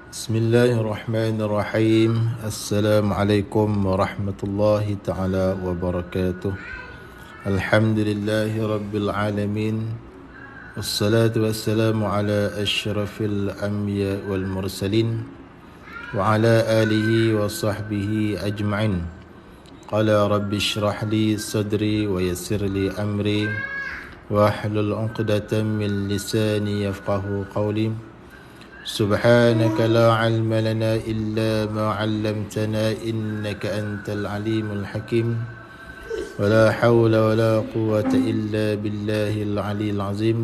Bismillahirrahmanirrahim. Assalamualaikum warahmatullahi taala wabarakatuh. Alhamdulillahi rabbil alamin. Wassalatu wassalamu ala asyrafil anbiya wal mursalin wa ala alihi wa sahbihi ajma'in. Qala rabbi shrah li sadri wa yassir li amri wa hlul 'uqdatam min lisani yafqahu qawli. سبحانك لا علم لنا إلا ما علمتنا إنك أنت العليم الحكيم ولا حول ولا قوة إلا بالله العلي العظيم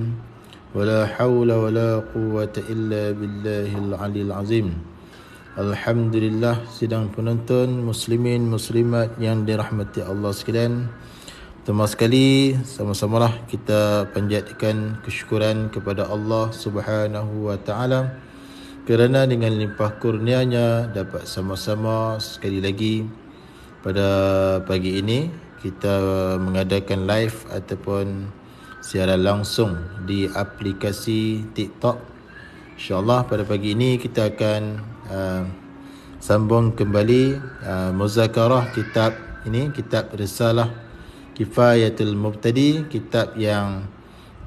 ولا حول ولا قوة إلا بالله العلي العظيم. Alhamdulillah, sidang penonton muslimin muslimat yang dirahmati Allah sekalian. Pertama sekali, sama-samalah kita panjatkan kesyukuran kepada Allah Subhanahu wa taala kerana dengan limpah kurnianya dapat sama-sama sekali lagi pada pagi ini kita mengadakan live ataupun siaran langsung di aplikasi TikTok. InsyaAllah pada pagi ini kita akan sambung kembali muzakarah kitab ini, kitab Risalah Kifayatul Mubtadi, kitab yang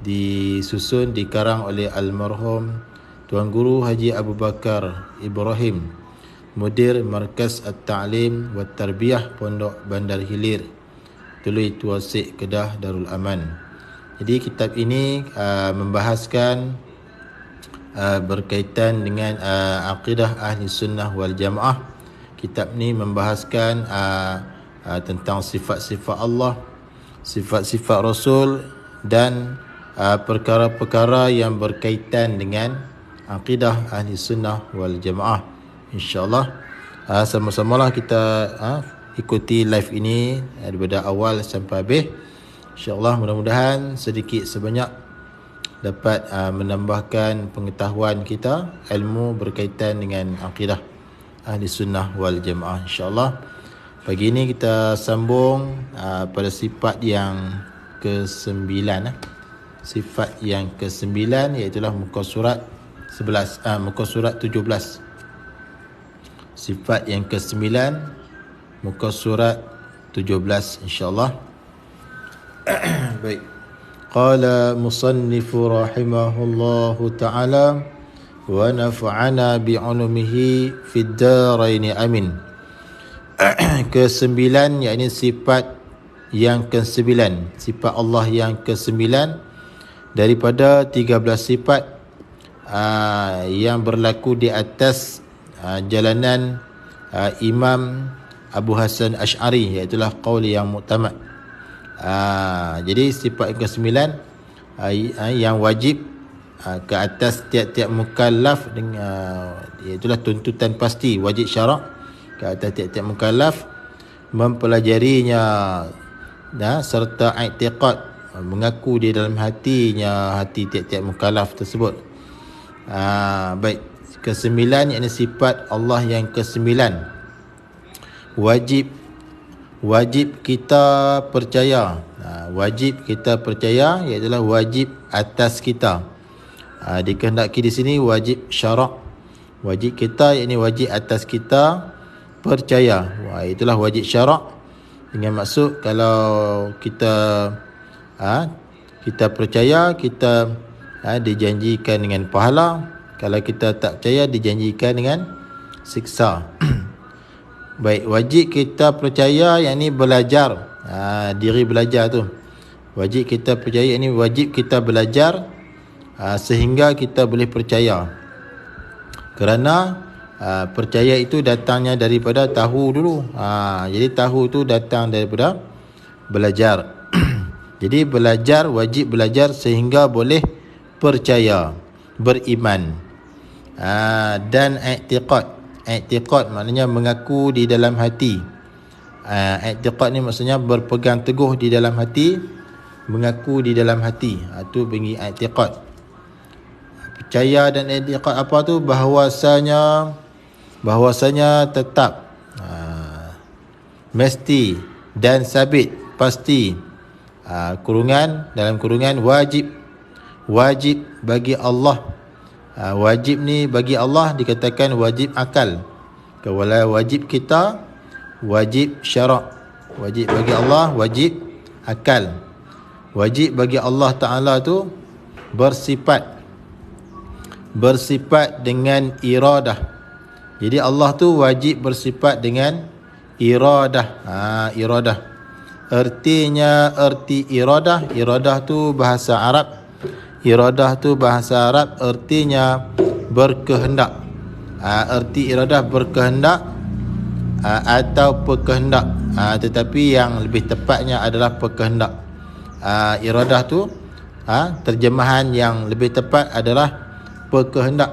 disusun dikarang oleh almarhum Tuan Guru Haji Abu Bakar Ibrahim, Mudir Markaz At-Ta'lim wa Tarbiyah Pondok Bandar Hilir, Tului Tuasik, Kedah, Darul Aman. Jadi kitab ini membahaskan berkaitan dengan akidah Ahli Sunnah wal Jamaah. Kitab ni membahaskan tentang sifat-sifat Allah, sifat-sifat Rasul dan perkara-perkara yang berkaitan dengan akidah Ahli Sunnah wal Jamaah. InsyaAllah sama-samalah kita ikuti live ini daripada awal sampai habis. InsyaAllah mudah-mudahan sedikit sebanyak dapat menambahkan pengetahuan kita, ilmu berkaitan dengan akidah Ahli Sunnah wal Jamaah. InsyaAllah pagi ini kita sambung pada sifat yang ke-9. Sifat yang ke-9 iaitulah muka surat 11, muka surat 17. Sifat yang ke-9 muka surat 17 insya-Allah. Baik. Qala musannifu rahimahullahu ta'ala wa nafa'ana bi'ulumihi fid darain amin. Ke-9 yakni sifat yang ke-9, sifat Allah yang ke-9 daripada 13 sifat yang berlaku di atas jalanan Imam Abu Hasan Asy'ari, iaitulah qaul yang muktamad. Jadi sifat yang ke-9 yang wajib ke atas tiap-tiap mukallaf dengan iaitulah tuntutan pasti wajib syarak ke atas tiap-tiap mukallaf mempelajarinya serta i'tiqad, mengaku di dalam hatinya, hati tiap-tiap mukallaf tersebut. Baik, ke-9 yakni sifat Allah yang ke-9 wajib kita percaya. Wajib kita percaya ialah wajib atas kita. Dikehendaki di sini wajib syarak. Wajib kita yakni wajib atas kita percaya. Itulah wajib syarak, dengan maksud kalau kita percaya, kita dijanjikan dengan pahala. Kalau kita tak percaya, dijanjikan dengan siksa. Baik, wajib kita percaya yakni belajar, diri belajar tu. Wajib kita percaya yakni wajib kita belajar sehingga kita boleh percaya. Kerana percaya itu datangnya daripada tahu dulu. Jadi tahu tu datang daripada belajar. Jadi belajar, wajib belajar sehingga boleh percaya, beriman. Dan i'tiqad maknanya mengaku di dalam hati. I'tiqad ni maksudnya berpegang teguh di dalam hati, mengaku di dalam hati. Itu bagi i'tiqad. Percaya dan i'tiqad apa tu? Bahwasanya tetap, mesti dan sabit, pasti, dalam kurungan wajib bagi Allah Wajib ni bagi Allah dikatakan wajib akal. Kalau wajib kita, wajib syarak. Wajib bagi Allah, wajib akal. Wajib bagi Allah Ta'ala tu bersifat dengan iradah. Jadi Allah tu wajib bersifat dengan iradah. Iradah. Erti iradah tu bahasa Arab. Iradah tu bahasa Arab artinya berkehendak. Erti iradah berkehendak atau berkehendak. Tetapi yang lebih tepatnya adalah berkehendak. Iradah tu terjemahan yang lebih tepat adalah berkehendak.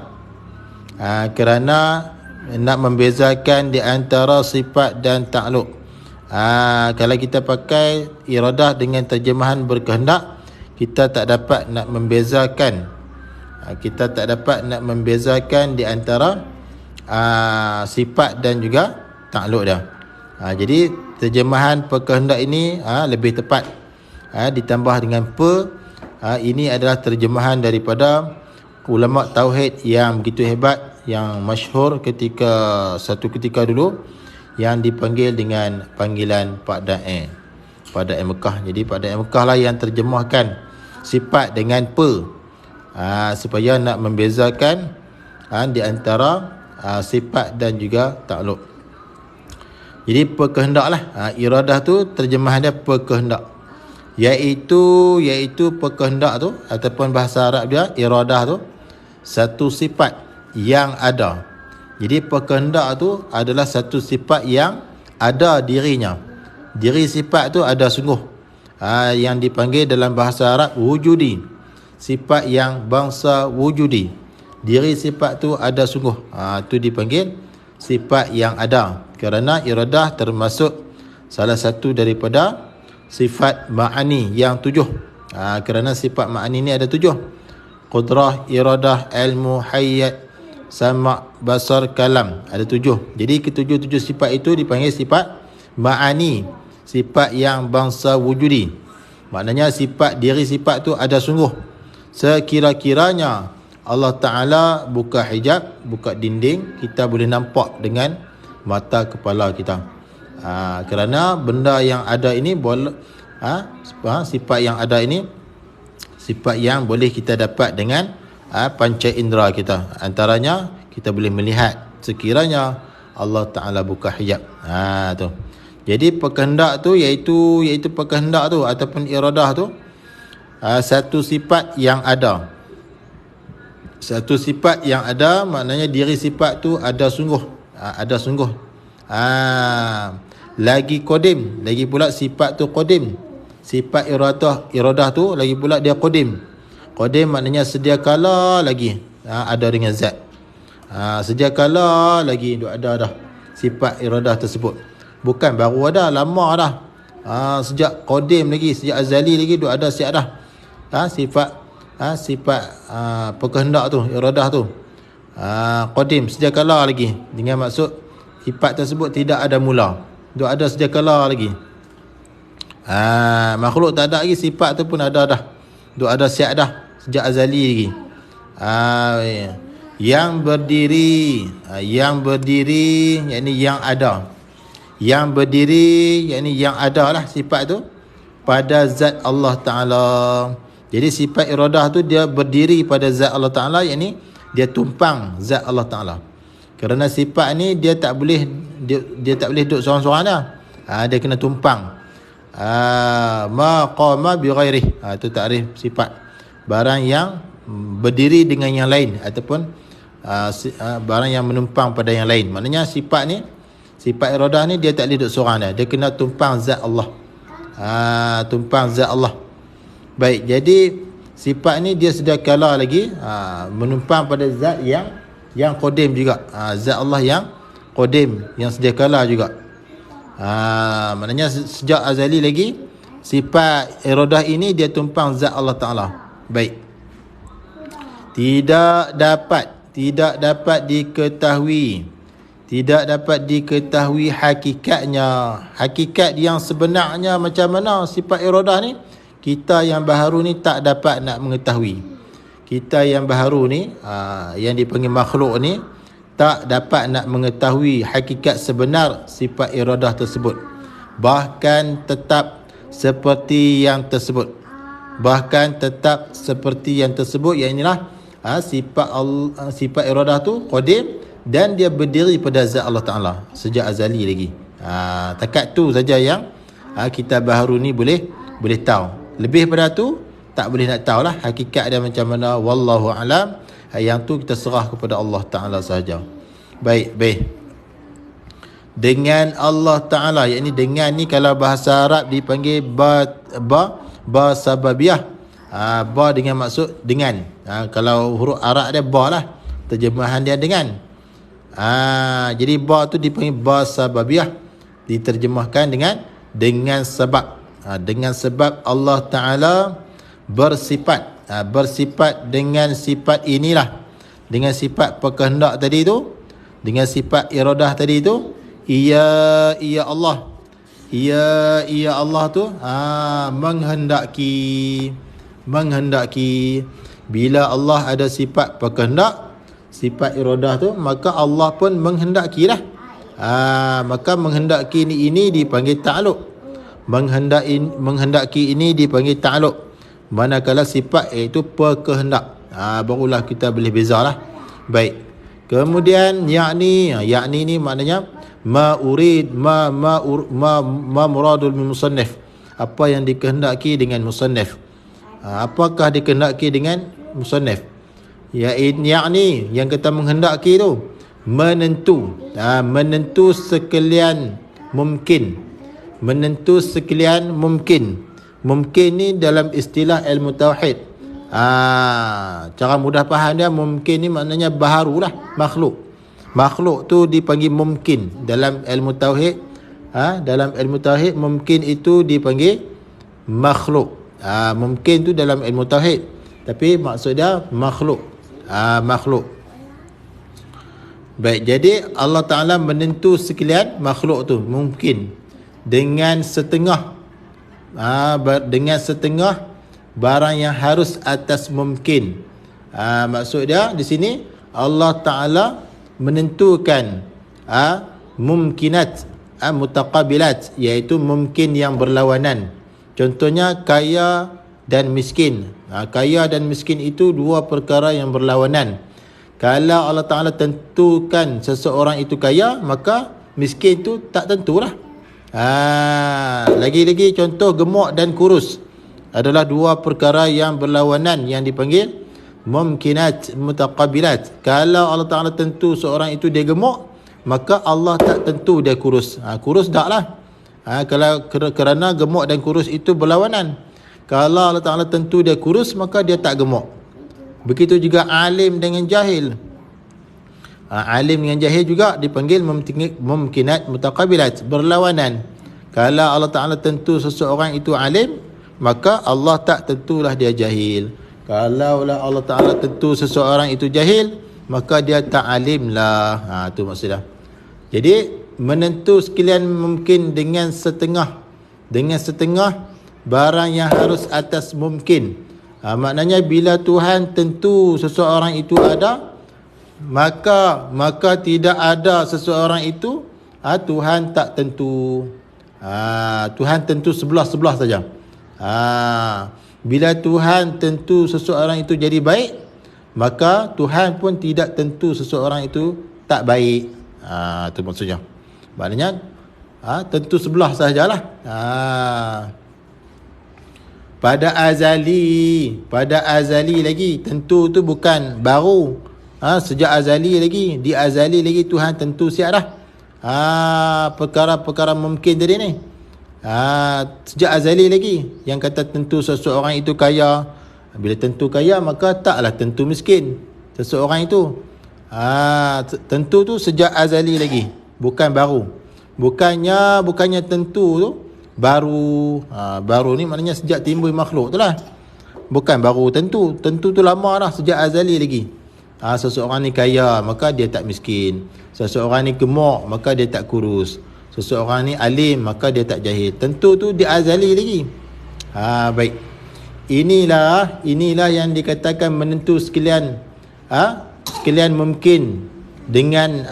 Kerana nak membezakan di antara sifat dan takluk. Kalau kita pakai iradah dengan terjemahan berkehendak, kita tak dapat nak membezakan. Kita tak dapat nak membezakan di antara sifat dan juga takluk dia. Jadi terjemahan berkehendak ini lebih tepat. Ditambah dengan ini adalah terjemahan daripada ulama tauhid yang begitu hebat, yang masyhur satu ketika dulu, yang dipanggil dengan panggilan Pak Da'i Mekah. Jadi Pak Da'i Mekah lah yang terjemahkan sifat dengan supaya nak membezakan di antara sifat dan juga takluk. Jadi berkehendak lah. Iradah tu terjemahan dia berkehendak. Iaitu berkehendak tu ataupun bahasa Arab dia iradah tu satu sifat yang ada. Jadi berkehendak tu adalah satu sifat yang ada dirinya. Diri sifat tu ada sungguh. Yang dipanggil dalam bahasa Arab wujudi. Sifat yang bangsa wujudi. Diri sifat tu ada sungguh. Tu dipanggil sifat yang ada. Kerana iradah termasuk salah satu daripada sifat ma'ani yang 7. Kerana sifat ma'ani ni ada 7. Qudrah, iradah, ilmu, hayat, sama', basar, kalam. Ada 7. Jadi ketujuh-tujuh sifat itu dipanggil sifat ma'ani. Sifat yang bangsa wujudi. Maknanya sifat diri sifat tu ada sungguh. Sekira-kiranya Allah Ta'ala buka hijab, buka dinding, kita boleh nampak dengan mata kepala kita. Kerana benda yang ada ini sifat yang ada ini sifat yang boleh kita dapat dengan panca indera kita. Antaranya kita boleh melihat sekiranya Allah Ta'ala buka hijab. Tu. Jadi berkehendak tu iaitu berkehendak tu ataupun iradah tu satu sifat yang ada. Satu sifat yang ada maknanya diri sifat tu ada sungguh. Ada sungguh. Lagi qadim, lagi pula sifat tu qadim. Sifat iradah tu lagi pula dia qadim. Qadim maknanya sedia kala lagi ada dengan zat. Sedia kala lagi ada dah sifat iradah tersebut. Bukan baru ada, lama dah. Sejak qadim lagi, sejak azali lagi ada siap dah. Sifat berkehendak tu, iradah tu. Qadim, sedia kala lagi. Dengan maksud sifat tersebut tidak ada mula. Ada sedia kala lagi. Makhluk tak ada lagi, sifat tu pun ada dah. Ada siap dah sejak azali lagi. Yang berdiri, yakni yang ada. Yang berdiri, yakni yang ada lah sifat tu pada zat Allah Ta'ala. Jadi sifat iradah tu dia berdiri pada zat Allah Ta'ala, yakni dia tumpang zat Allah Ta'ala. Kerana sifat ni dia tak boleh duduk seorang-seorang dah. Dia kena tumpang. Ma qama bi ghairih. Itu takrif sifat. Barang yang berdiri dengan yang lain ataupun barang yang menumpang pada yang lain. Maknanya sifat ni, sifat iradah ni dia tak boleh duduk seorang dah. Dia kena tumpang zat Allah. Tumpang zat Allah. Baik, jadi sifat ni dia sedia kala lagi menumpang pada zat yang qadim juga. Zat Allah yang qadim, yang sedia kala juga. Maknanya sejak azali lagi sifat iradah ini dia tumpang zat Allah Ta'ala. Baik. Tidak dapat diketahui hakikatnya. Hakikat yang sebenarnya macam mana sifat iradah ni, kita yang baharu ni tak dapat nak mengetahui. kita yang baharu ni, yang dipanggil makhluk ni, tak dapat nak mengetahui hakikat sebenar sifat iradah tersebut, bahkan tetap seperti yang tersebut. Yang inilah sifat iradah tu qadim, dan dia berdiri pada zat Allah Ta'ala sejak azali lagi. Takat tu saja yang kita baharu ni boleh tahu. Lebih pada tu tak boleh nak tahu lah hakikat dia macam mana. Wallahu alam. Yang tu kita serah kepada Allah Ta'ala sahaja. Baik. Dengan Allah Ta'ala, yakni dengan ni kalau bahasa Arab dipanggil ba sababiyah. Ba dengan maksud dengan. Kalau huruf Arab dia ba lah, terjemahan dia dengan. Jadi ba tu dipanggil ba sababiyah, diterjemahkan dengan sebab. Dengan sebab Allah Ta'ala bersifat dengan sifat inilah, dengan sifat berkehendak tadi tu, dengan sifat iradah tadi tu. Ya Allah tu menghendaki. Bila Allah ada sifat berkehendak, sifat iradah tu, maka Allah pun menghendaki lah. Maka menghendaki ini dipanggil ta'alluq. Menghendaki ini dipanggil ta'alluq. Manakala sifat iaitu berkehendak, barulah kita boleh bezalah. Baik. Kemudian yakni ni maknanya ma urid ma muradul min musannif. Apa yang dikehendaki dengan musannif? Apakah dikehendaki dengan musannif? Yakni yang kita menghendaki tu menentu sekalian mungkin. Mungkin ni dalam istilah ilmu tauhid. Cara mudah faham dia, mungkin ni maknanya baharulah, makhluk tu dipanggil mungkin dalam ilmu tauhid. Dalam ilmu tauhid mungkin itu dipanggil makhluk. Mungkin tu dalam ilmu tauhid, tapi maksud dia makhluk. Baik, jadi Allah Ta'ala menentu sekalian makhluk tu mungkin dengan setengah barang yang harus atas mungkin. Maksud dia di sini Allah Ta'ala menentukan mumkinat, mutaqabilat, iaitu mungkin yang berlawanan. Contohnya kaya dan miskin. Kaya dan miskin itu dua perkara yang berlawanan. Kalau Allah Ta'ala tentukan seseorang itu kaya, maka miskin itu tak tentulah. Lagi-lagi contoh gemuk dan kurus adalah dua perkara yang berlawanan, yang dipanggil mumkinat mutaqabilat. Kalau Allah Ta'ala tentu seorang itu dia gemuk, maka Allah tak tentu dia kurus. Kurus tak lah. Kalau kerana gemuk dan kurus itu berlawanan. Kalau Allah Ta'ala tentu dia kurus, maka dia tak gemuk. Begitu juga alim dengan jahil. Alim dengan jahil juga dipanggil mumkinat mutaqabilat, berlawanan. Kalau Allah Ta'ala tentu seseorang itu alim, maka Allah tak tentulah dia jahil. Kalau Allah Ta'ala tentu seseorang itu jahil, maka dia tak alim lah. Itu maksudnya. Jadi menentu sekalian mungkin dengan setengah barang yang harus atas mungkin. Maknanya bila Tuhan tentu seseorang itu ada, maka tidak ada seseorang itu, Tuhan tak tentu. Tuhan tentu sebelah saja. Bila Tuhan tentu seseorang itu jadi baik, maka Tuhan pun tidak tentu seseorang itu tak baik. Itu maksudnya. Maknanya tentu sebelah sajalah. Pada azali lagi, tentu tu bukan baru. Sejak azali lagi, di azali lagi Tuhan tentu siap dah. Perkara-perkara mungkin tadi ni. Sejak azali lagi, yang kata tentu seseorang itu kaya. Bila tentu kaya, maka taklah tentu miskin seseorang itu. Tentu tu sejak azali lagi, bukan baru. Bukannya tentu tu baru. Baru ni maknanya sejak timbul makhluk tu lah. Bukan baru tentu. Tentu tu lama dah, sejak azali lagi. Seseorang ni kaya, maka dia tak miskin. Seseorang ni gemuk, maka dia tak kurus. Seseorang ni alim, maka dia tak jahil. Tentu tu dia azali lagi. Baik. inilah yang dikatakan menentu sekalian, sekalian mungkin dengan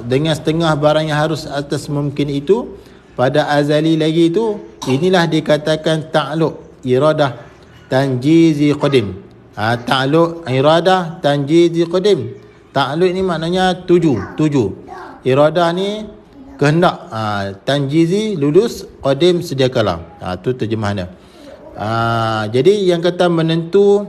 dengan setengah barang yang harus atas mungkin itu pada azali lagi itu. Inilah dikatakan ta'alluq iradah tanjizi qadim. Ta'alluq iradah tanjizi qadim. Ta'alluq ni maknanya tuju. Iradah ni kehendak, tanjizi lulus, qadim sedia kala. Tu terjemahannya. Jadi yang kata menentu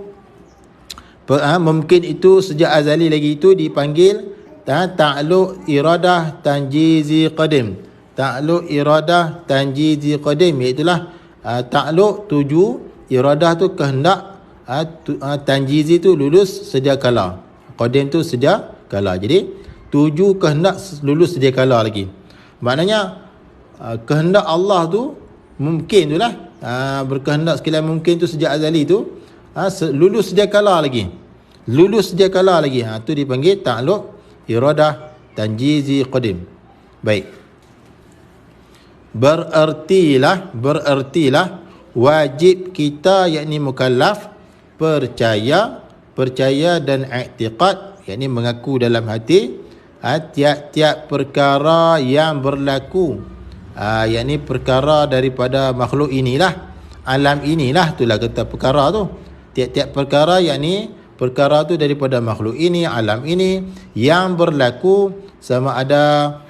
mungkin itu sejak azali lagi itu dipanggil ta'alluq iradah tanjizi qadim. Ta'alluq iradah tanjizi qadim, iaitulah ta'alluq tuju, iradah tu kehendak, tanjizi tu lulus sedia kala, qadim tu sedia kala. Jadi tuju kehendak lulus sedia kala lagi. Maknanya kehendak Allah tu mungkin tu lah, berkehendak sekalian mungkin tu sejak azali tu lulus sedia kala lagi. Tu dipanggil ta'alluq iradah tanjizi qadim. Baik. Berertilah wajib kita, yakni mukallaf, percaya dan i'tiqad, yakni mengaku dalam hati tiap-tiap perkara yang berlaku, yakni perkara daripada makhluk inilah, alam inilah, itulah kata perkara tu. Tiap-tiap perkara, yakni perkara tu daripada makhluk ini, alam ini yang berlaku, sama ada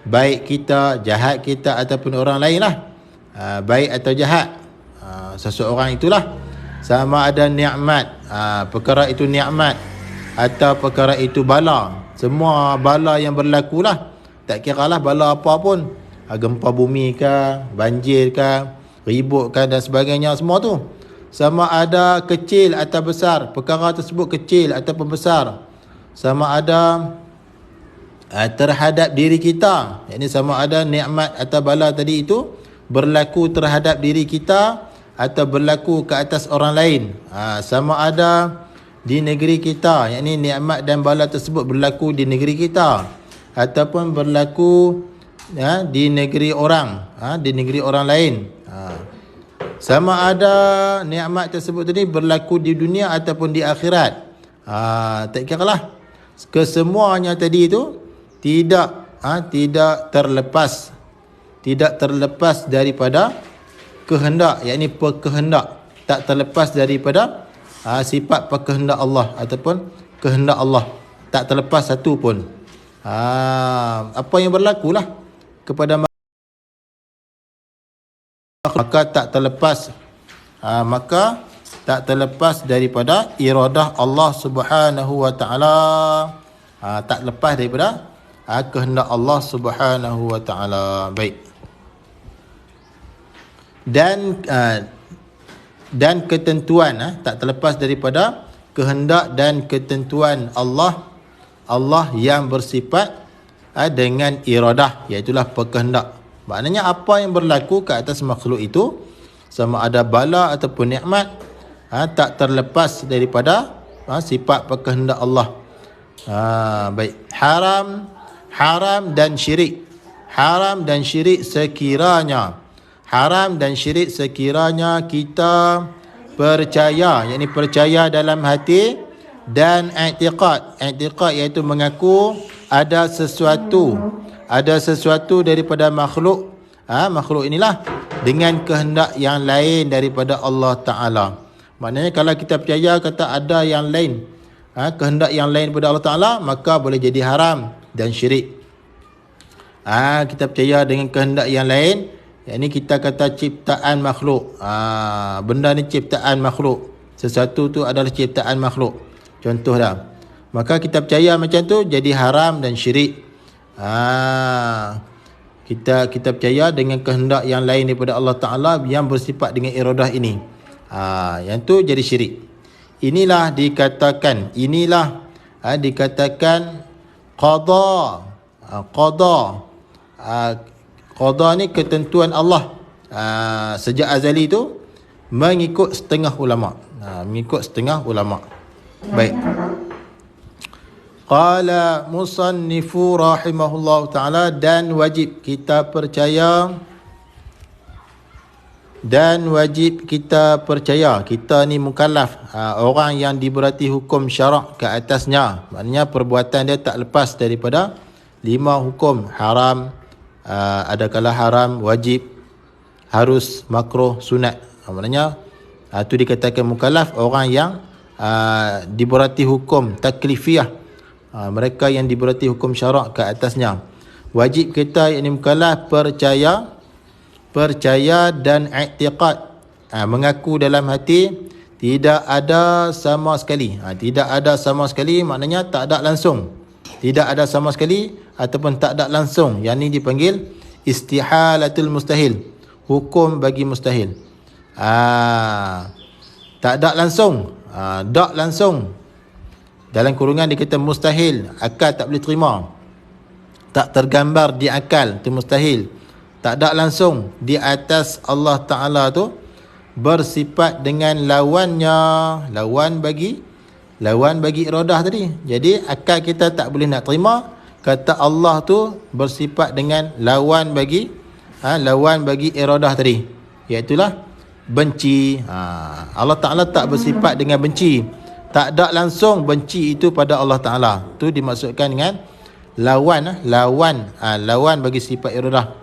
baik kita, jahat kita ataupun orang lain lah, baik atau jahat seseorang itulah, sama ada nikmat, perkara itu nikmat atau perkara itu bala, semua bala yang berlaku lah, tak kira lah bala apa pun, gempa bumi ke, banjir ke, ribut ke dan sebagainya, semua tu, sama ada kecil atau besar, perkara tersebut kecil ataupun besar, sama ada terhadap diri kita, yakni sama ada nikmat atau bala tadi itu berlaku terhadap diri kita atau berlaku ke atas orang lain, sama ada di negeri kita, yakni nikmat dan bala tersebut berlaku di negeri kita ataupun berlaku di negeri orang, di negeri orang lain, sama ada nikmat tersebut tadi berlaku di dunia ataupun di akhirat, tak kira lah, kesemuanya tadi itu tidak terlepas daripada kehendak, yakni perkehendak, tak terlepas daripada sifat perkehendak Allah ataupun kehendak Allah, tak terlepas satu pun. Apa yang berlaku lah kepada maka tak terlepas daripada iradah Allah Subhanahu wa taala, tak lepas daripada kehendak Allah Subhanahu wa taala. Baik. Dan ketentuan, tak terlepas daripada kehendak dan ketentuan Allah yang bersifat dengan iradah, iaitulah perkehendak. Maknanya apa yang berlaku ke atas makhluk itu, sama ada bala ataupun nikmat, tak terlepas daripada sifat perkehendak Allah. Baik. Haram dan syirik sekiranya kita percaya, yakni percaya dalam hati, dan i'tiqad iaitu mengaku ada sesuatu daripada makhluk inilah dengan kehendak yang lain daripada Allah Ta'ala. Maknanya kalau kita percaya kata ada yang lain, kehendak yang lain daripada Allah Ta'ala, maka boleh jadi haram dan syirik. Kita percaya dengan kehendak yang lain, yakni kita kata ciptaan makhluk, benda ni ciptaan makhluk, sesuatu tu adalah ciptaan makhluk, contoh dah, maka kita percaya macam tu jadi haram dan syirik. Kita percaya dengan kehendak yang lain daripada Allah Ta'ala yang bersifat dengan iradah ini, yang tu jadi syirik. Inilah dikatakan qada. Qada ni ketentuan Allah sejak azali tu mengikut setengah ulama. Baik. Qala musannifu rahimahullah ta'ala, dan wajib kita percaya Dan wajib kita percaya kita ni mukallaf, orang yang diberati hukum syarak ke atasnya. Maknanya perbuatan dia tak lepas daripada 5 hukum: haram, ada kala haram, wajib, harus, makruh, sunat. Maknanya itu dikatakan mukallaf orang yang diberati hukum taklifiyah, mereka yang diberati hukum syarak ke atasnya. Wajib kita yang mukallaf percaya dan i'tiqad, mengaku dalam hati tidak ada sama sekali. Tidak ada sama sekali maknanya tak ada langsung. Tidak ada sama sekali ataupun tak ada langsung. Yang ini dipanggil istihalatul mustahil, hukum bagi mustahil. Tak ada langsung, tak langsung. Dalam kurungan dia kata mustahil, akal tak boleh terima. Tak tergambar di akal, itu mustahil. Tak ada langsung di atas Allah Ta'ala tu, bersifat dengan lawannya, lawan bagi iradah tadi. Jadi akal kita tak boleh nak terima kata Allah tu bersifat dengan lawan bagi iradah tadi, iaitulah benci. Allah Ta'ala tak bersifat dengan benci, tak ada langsung benci itu pada Allah Ta'ala. Tu dimaksudkan dengan lawan bagi sifat iradah.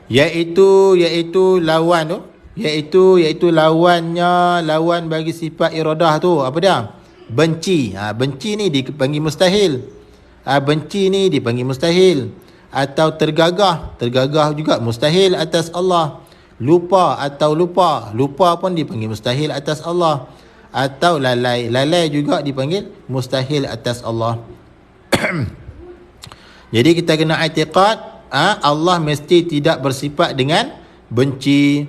iaitu lawan tu, iaitu lawan bagi sifat iradah tu apa dia? Benci. Benci ni dipanggil mustahil. Benci ni dipanggil mustahil. Atau tergagah juga mustahil atas Allah. Lupa pun dipanggil mustahil atas Allah. Atau lalai juga dipanggil mustahil atas Allah. Jadi kita kena i'tiqad, Allah mesti tidak bersifat dengan benci,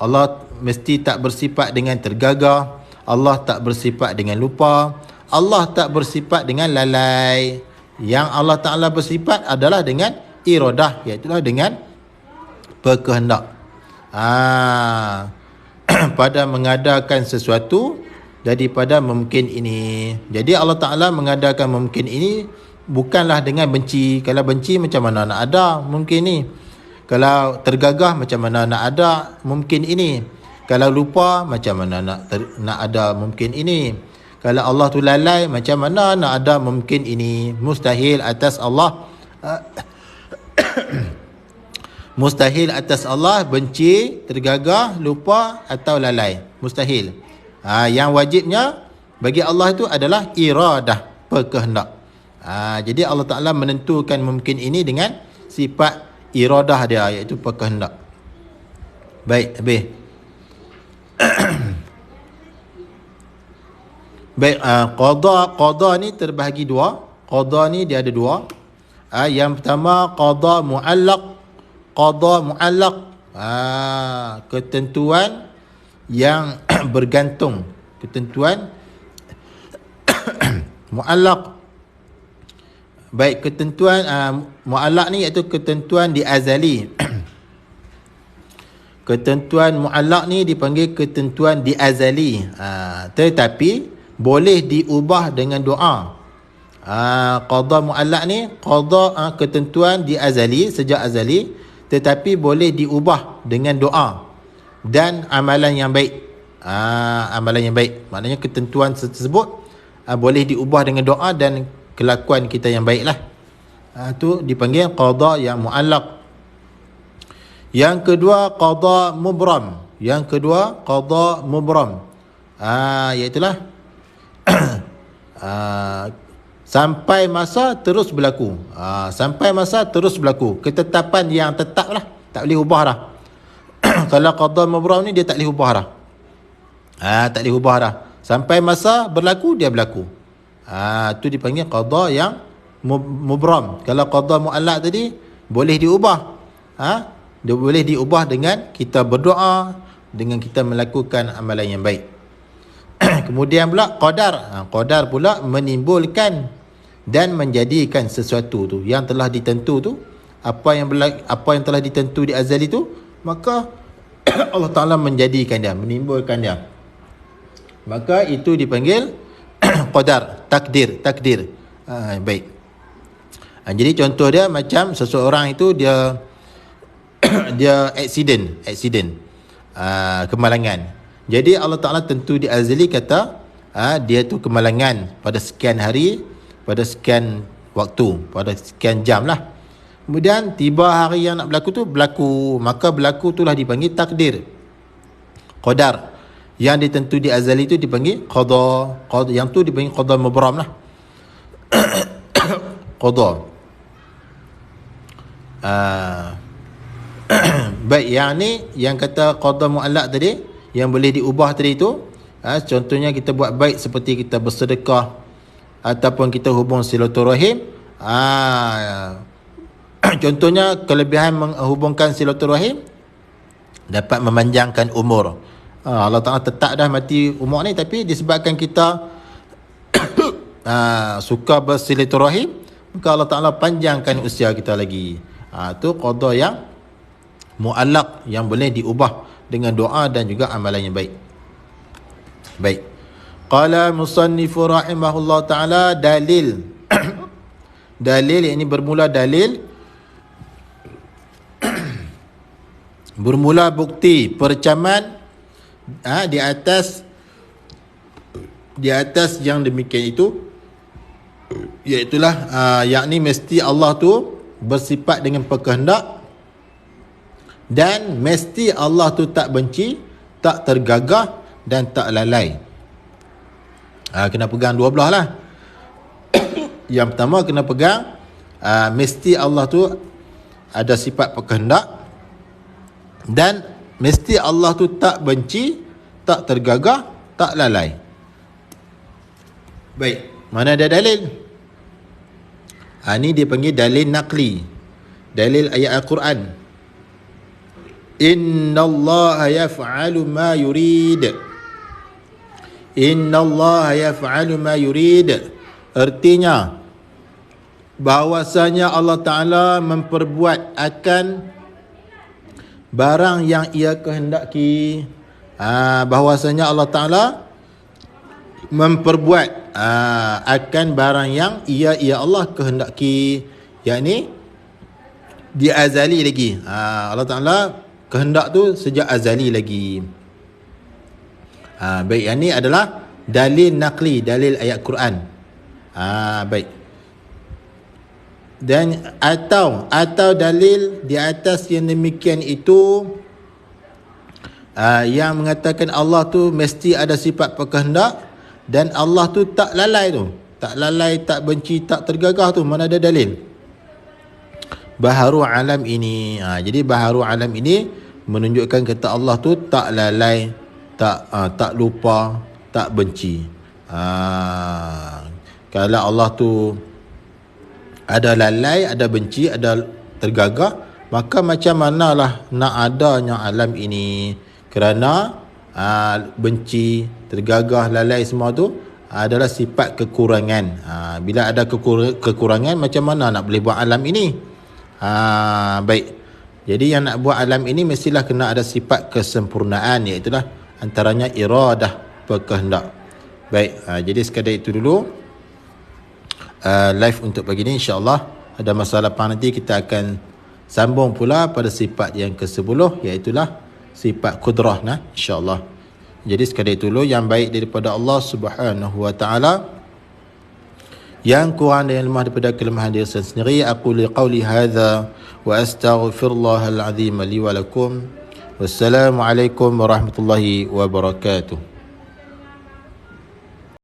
Allah mesti tak bersifat dengan tergagah, Allah tak bersifat dengan lupa, Allah tak bersifat dengan lalai. Yang Allah Ta'ala bersifat adalah dengan iradah, iaitu dengan berkehendak. Pada mengadakan sesuatu daripada mungkin ini. Jadi Allah Ta'ala mengadakan mungkin ini bukanlah dengan benci. Kalau benci macam mana nak ada mungkin ni? Kalau tergagah macam mana nak ada mungkin ini? Kalau lupa macam mana nak ada mungkin ini? Kalau Allah tu lalai macam mana nak ada mungkin ini? Mustahil atas Allah. Mustahil atas Allah benci, tergagah, lupa atau lalai. Mustahil. Yang wajibnya bagi Allah itu adalah iradah, berkehendak. Jadi Allah Ta'ala menentukan mungkin ini dengan sifat iradah dia, iaitu berkehendak. Baik, habis. Baik, qada ni terbahagi dua. Qada ni dia ada dua. Yang pertama qada mu'allaq. Ketentuan yang bergantung. Ketentuan mu'allaq. Baik, ketentuan mu'allaq ni iaitu ketentuan di azali. Ketentuan mu'allaq ni dipanggil ketentuan di azali. Tetapi boleh diubah dengan doa. Qada mu'allaq ni ketentuan di azali, sejak azali, tetapi boleh diubah dengan doa dan amalan yang baik. Amalan yang baik, maknanya ketentuan tersebut boleh diubah dengan doa dan kelakuan kita yang baiklah. Itu dipanggil qada yang mu'allaq. Yang kedua qada mubram. Iaitulah sampai masa terus berlaku. Ketetapan yang tetap lah, tak boleh ubah dah. Kalau qada mubram ni dia tak boleh ubah dah. Sampai masa berlaku dia berlaku. Itu dipanggil qada yang mubram. Kalau qada mu'allaq tadi boleh diubah. Dia boleh diubah dengan kita berdoa, dengan kita melakukan amalan yang baik. Kemudian pula qadar. Qadar pula menimbulkan dan menjadikan sesuatu tu yang telah ditentu tu, apa yang telah ditentu di azali tu, maka Allah Ta'ala menjadikan dia, menimbulkan dia. Maka itu dipanggil qadar, takdir. Baik. Jadi contoh dia macam seseorang itu dia dia accident, kemalangan. Jadi Allah Ta'ala tentu di azali kata dia tu kemalangan pada sekian hari, pada sekian waktu, pada sekian jam lah. Kemudian tiba hari yang nak berlaku tu, berlaku. Maka berlaku itulah dipanggil takdir, qadar. Yang ditentu di azali tu dipanggil qada. Yang tu dipanggil qada mubram lah. Qada. Baik, yang ni yang kata qada mu'allaq tadi, yang boleh diubah tadi tu, contohnya kita buat baik seperti kita bersedekah ataupun kita hubung silaturahim. Contohnya kelebihan menghubungkan silaturahim dapat memanjangkan umur. Allah Ta'ala tetap dah mati umur ni, tapi disebabkan kita suka bersilaturahim, maka Allah Ta'ala panjangkan usia kita lagi. Itu qada yang mu'allaq, yang boleh diubah dengan doa dan juga amalan yang baik. Baik. Qala musannifu rahimahullah ta'ala, dalil. Dalil ini bermula dalil, bermula bukti percaman di atas yang demikian itu, iaitulah yakni mesti Allah tu bersifat dengan berkehendak, dan mesti Allah tu tak benci, tak tergagah dan tak lalai. Kena pegang dua belah lah. Yang pertama kena pegang mesti Allah tu ada sifat berkehendak, dan mesti Allah tu tak benci, tak tergagah, tak lalai. Baik, mana ada dalil? Ini dia panggil dalil naqli, dalil ayat Al-Quran. Innallaha yaf'alu ma yurid. Innallaha yaf'alu ma yurid. Artinya bahawasanya Allah Ta'ala memperbuat akan barang yang ia kehendaki. Bahawasanya Allah Ta'ala memperbuat akan barang yang ia Allah kehendaki, yakni dia azali lagi. Allah Ta'ala kehendak tu sejak azali lagi. Baik, yang ni adalah dalil naqli, dalil ayat Quran. Baik. Dan atau dalil di atas yang demikian itu, yang mengatakan Allah tu mesti ada sifat berkehendak, dan Allah tu tak lalai tu, tak lalai, tak benci, tak tergagah tu, mana ada dalil? Baharu alam ini. Jadi baharu alam ini menunjukkan kata Allah tu tak lalai, tak lupa, tak benci. Kalau Allah tu ada lalai, ada benci, ada tergagah, maka macam manalah nak adanya alam ini? Kerana benci, tergagah, lalai semua tu adalah sifat kekurangan. Bila ada kekurangan, macam mana nak boleh buat alam ini? Baik. Jadi yang nak buat alam ini mestilah kena ada sifat kesempurnaan, iaitulah antaranya iradah, berkehendak. Baik, jadi sekadar itu dulu live untuk pagi ni. InsyaAllah ada masa lepas nanti kita akan sambung pula pada sifat yang ke-10, iaitulah sifat kudrah, insyaAllah. Jadi sekadar itu dulu, yang baik daripada Allah Subhanahu wa ta'ala, yang kurang dan yang lemah daripada kelemahan diri saya sendiri. Aku liqauli hadza wa astaghfirullahal azim li wa lakum. Wassalamualaikum warahmatullahi wabarakatuh.